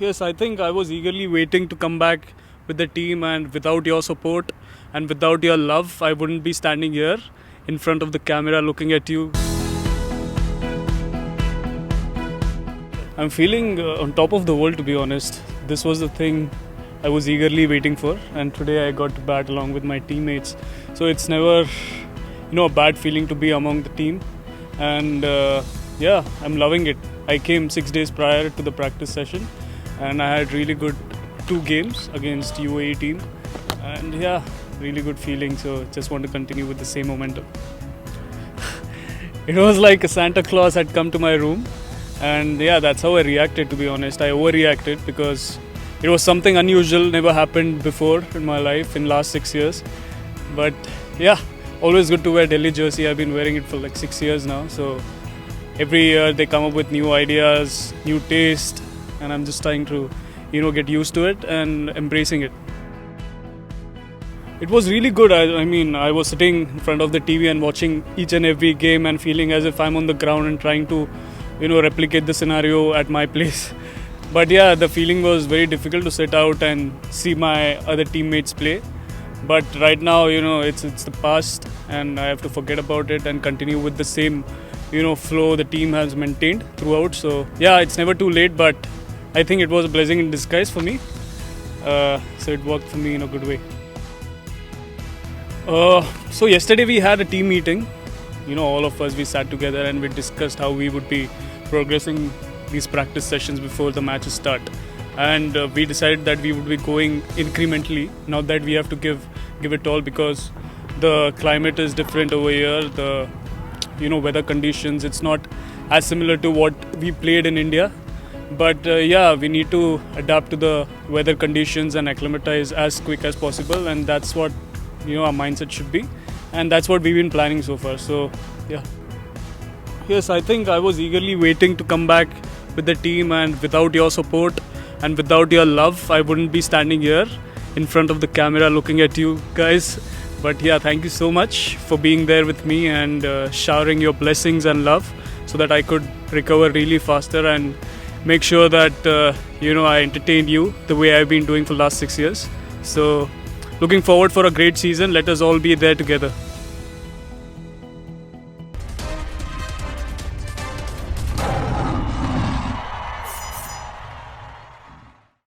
Yes, I think I was eagerly waiting to come back with the team, and without your support and without your love, I wouldn't be standing here in front of the camera looking at you. I'm feeling on top of the world, to be honest. This was the thing I was eagerly waiting for, and today I got to bat along with my teammates. So it's never, a bad feeling to be among the team, and yeah, I'm loving it. I came 6 days prior to the practice session, and I had really good 2 games against UAE team, and yeah, really good feeling. So just want to continue with the same momentum. It was like a Santa Claus had come to my room, and yeah, that's how I reacted, to be honest. I overreacted because it was something unusual, never happened before in my life in last 6 years. But yeah, always good to wear Delhi jersey. I've been wearing it for like 6 years now. So every year they come up with new ideas, new taste, and I'm just trying to, get used to it and embracing it. It was really good. I mean, I was sitting in front of the TV and watching each and every game and feeling as if I'm on the ground and trying to, replicate the scenario at my place. But yeah, the feeling was very difficult to sit out and see my other teammates play. But right now, it's the past, and I have to forget about it and continue with the same, flow the team has maintained throughout. So yeah, it's never too late, but I think it was a blessing in disguise for me. So it worked for me in a good way. So yesterday we had a team meeting. All of us, we sat together and we discussed how we would be progressing these practice sessions before the matches start. And we decided that we would be going incrementally, not that we have to give it all, because the climate is different over here. The weather conditions, it's not as similar to what we played in India. But yeah, we need to adapt to the weather conditions and acclimatize as quick as possible, and that's what our mindset should be, and that's what we've been planning so far. So yeah. Yes, I think I was eagerly waiting to come back with the team, and without your support and without your love, I wouldn't be standing here in front of the camera looking at you guys. But yeah, thank you so much for being there with me and showering your blessings and love so that I could recover really faster and make sure that I entertained you the way I've been doing for the last 6 years. So looking forward for a great season. Let us all be there together.